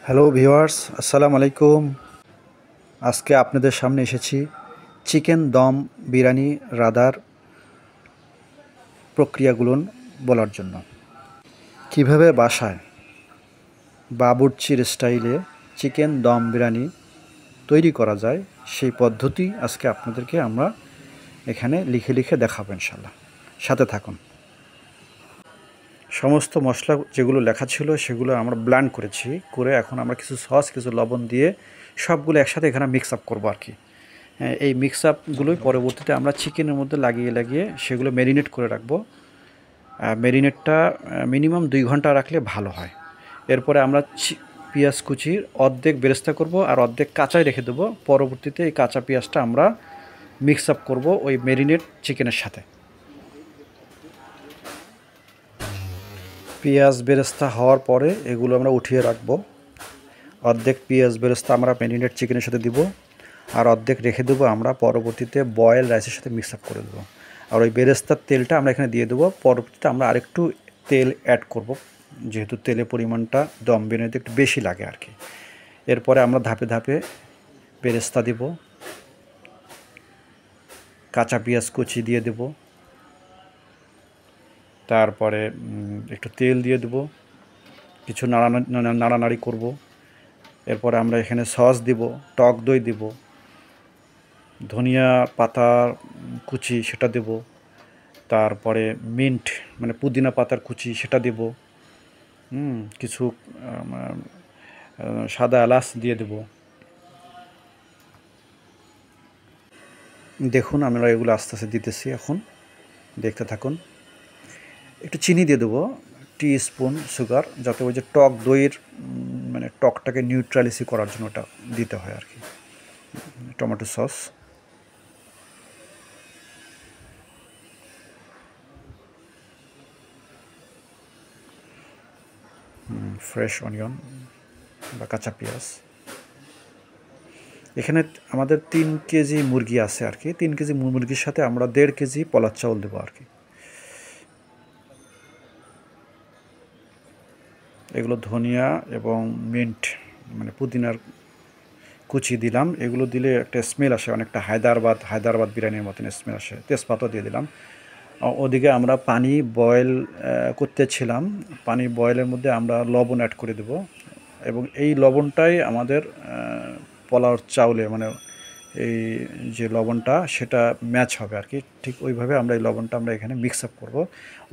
Hello viewers, আসসালামু আলাইকুম। আজকে আপনাদের সামনে এসেছি চিকেন দম বিরিয়ানি রাঁধার প্রক্রিয়াগুলো বলার জন্য। কিভাবে বাসায় বাবুর্চির স্টাইলে চিকেন দম বিরিয়ানি তৈরি করা যায় সেই পদ্ধতি আজকে আপনাদেরকে আমরা এখানে লিখে লিখে দেখাবো ইনশাল্লাহ। সাথে থাকুন। সমস্ত মশলা যেগুলো লেখা ছিল সেগুলো আমরা ব্লেন্ড করেছি, করে এখন আমরা কিছু সস কিছু লবণ দিয়ে সবগুলো একসাথে এখানে মিক্স আপ করবো আর কি। হ্যাঁ, এই মিক্স আপগুলোই পরবর্তীতে আমরা চিকেনের মধ্যে লাগিয়ে লাগিয়ে সেগুলো ম্যারিনেট করে রাখবো। ম্যারিনেটটা মিনিমাম 2 ঘন্টা রাখলে ভালো হয়। এরপরে আমরা পেঁয়াজ কুচির অর্ধেক বেরেস্তা করব আর অর্ধেক কাঁচাই রেখে দেবো। পরবর্তীতে এই কাঁচা পেঁয়াজটা আমরা মিক্স আপ করবো ওই ম্যারিনেট চিকেনের সাথে। পেঁয়াজ বেরেস্তা হওয়ার পরে এগুলো আমরা উঠিয়ে রাখবো। অর্ধেক পেঁয়াজ বেরেস্তা আমরা ম্যারিনেট চিকেনের সাথে দিব, আর অর্ধেক রেখে দেবো আমরা পরবর্তীতে বয়েল রাইসের সাথে মিক্স আপ করে দেবো। আর ওই বেরেস্তার তেলটা আমরা এখানে দিয়ে দেবো। পরবর্তীতে আমরা আরেকটু তেল অ্যাড করব, যেহেতু তেলের পরিমাণটা দম বিরিয়ানিতে একটু বেশি লাগে আর কি। এরপরে আমরা ধাপে ধাপে বেরেস্তা দিব, কাঁচা পেঁয়াজ কুচি দিয়ে দেব, তারপরে একটু তেল দিয়ে দেবো, কিছু নাড়ানাড়ি করব। এরপরে আমরা এখানে সস দিব, টক দই দিব, ধনিয়া পাতার কুচি সেটা দেব, তারপরে মিন্ট মানে পুদিনা পাতার কুচি সেটা দেব, কিছু সাদা এলাচ দিয়ে দেব। দেখুন আমরা এগুলো আস্তে আস্তে দিতেছি, এখন দেখতে থাকুন। একটু চিনি দিয়ে দেবো, টি-স্পুন সুগার, যাতে ওই যে টক দইয়ের মানে টকটাকে নিউট্রালিসি করার জন্য ওটা দিতে হয় আর কি। টমেটো সস, ফ্রেশ অনিয়ন বা কাঁচা পেঁয়াজ। এখানে আমাদের 3 কেজি মুরগি আছে আর কি। 3 কেজি মুরগির সাথে আমরা 1.5 কেজি পলার চাউল দেবো আর কি। এগুলো ধনিয়া এবং মিন্ট মানে পুদিনার কুচি দিলাম। এগুলো দিলে একটা স্মেল আসে, অনেকটা হায়দ্রাবাদ বিরিয়ানির মতন স্মেল আসে। তেজপাতা দিয়ে দিলাম। ওদিকে আমরা পানি বয়েল করতেছিলাম। পানি বয়েলের মধ্যে আমরা লবণ অ্যাড করে দেব, এবং এই লবণটাই আমাদের পোলাওর চাউলে মানে এই যে লবণটা সেটা ম্যাচ হবে আর কি। ঠিক ওইভাবে আমরা এই লবণটা আমরা এখানে মিক্স আপ করবো।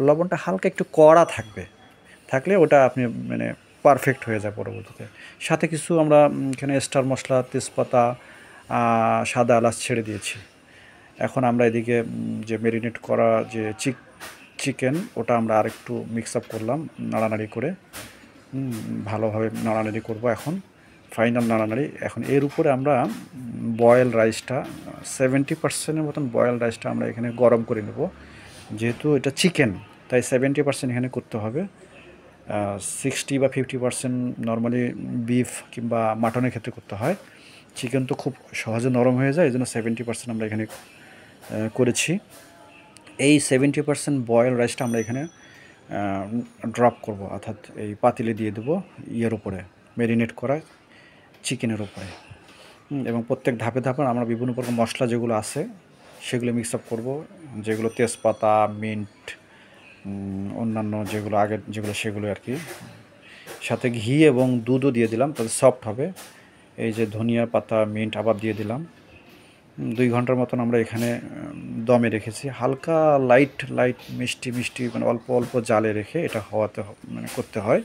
লবণটা হালকা একটু কড়া থাকলে ওটা আপনি মানে পারফেক্ট হয়ে যায় পরবর্তীতে। সাথে কিছু আমরা এখানে স্টার মশলা, তেজপাতা, সাদা এলাচ ছেড়ে দিয়েছি। এখন আমরা এদিকে যে ম্যারিনেট করা যে চিকেন ওটা আমরা আরেকটু মিক্স আপ করলাম নাড়ানাড়ি করে। ভালোভাবে নাড়ানাড়ি করব এখন, ফাইনাল নাড়ানাড়ি। এখন এর উপরে আমরা বয়েল রাইসটা 70% মতন বয়েল রাইসটা আমরা এখানে গরম করে নেব। যেহেতু এটা চিকেন তাই 70% এখানে করতে হবে। 60 বা 50% নর্মালি বিফ কিংবা মাটনের ক্ষেত্রে করতে হয়। চিকেন তো খুব সহজে নরম হয়ে যায়, এই জন্য 70% আমরা এখানে করেছি। এই 70% বয়েল রাইসটা আমরা এখানে ড্রপ করব, অর্থাৎ এই পাতিলে দিয়ে দেবো ইয়ের উপরে, ম্যারিনেট করা চিকেনের উপরে। এবং প্রত্যেক ধাপে ধাপে আমরা বিভিন্ন প্রকার মশলা যেগুলো আছে সেগুলো মিক্স আপ করবো, যেগুলো তেজপাতা, মিন্ট, অন্যান্য যেগুলো আগের যেগুলো সেগুলো আর কি। সাথে ঘি এবং দুধও দিয়ে দিলাম, তাহলে সফট হবে। এই যে ধনিয়া পাতা, মিন্ট আবার দিয়ে দিলাম। 2 ঘন্টার মতন আমরা এখানে দমে রেখেছি। হালকা লাইট মিষ্টি মানে অল্প অল্প জালে রেখে এটা মানে করতে হয়।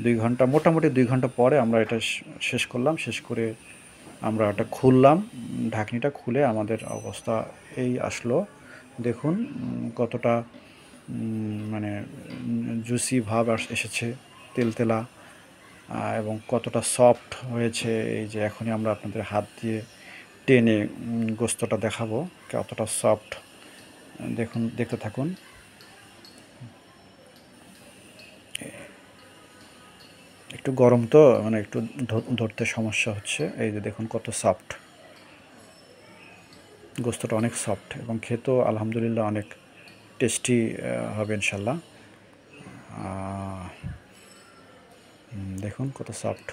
2 ঘন্টা, মোটামুটি 2 ঘন্টা পরে আমরা এটা শেষ করলাম। শেষ করে আমরা এটা খুললাম, ঢাকনিটা খুলে আমাদের অবস্থা এই আসলো। দেখুন কতটা মানে জুসি ভাব এসেছে, তেলতেলা, এবং কতটা সফট হয়েছে। এই যে এখনই আমরা আপনাদের হাত দিয়ে টেনে গোস্তটা দেখাবো কতটা সফট। দেখুন, দেখতে থাকুন। একটু গরম তো মানে একটু ধরতে সমস্যা হচ্ছে। এই যে দেখুন কত সফট, গোস্তটা অনেক সফট এবং খেতেও আলহামদুলিল্লাহ অনেক টেস্টি হবে ইনশাল্লাহ। দেখুন কত সফট।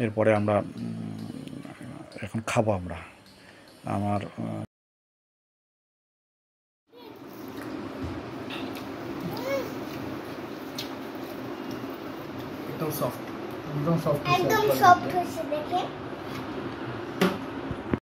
এরপরে আমরা এখন খাবো আমরা। আমার একদম সফট, একদম সফট একদম সফট হয়েছে দেখে।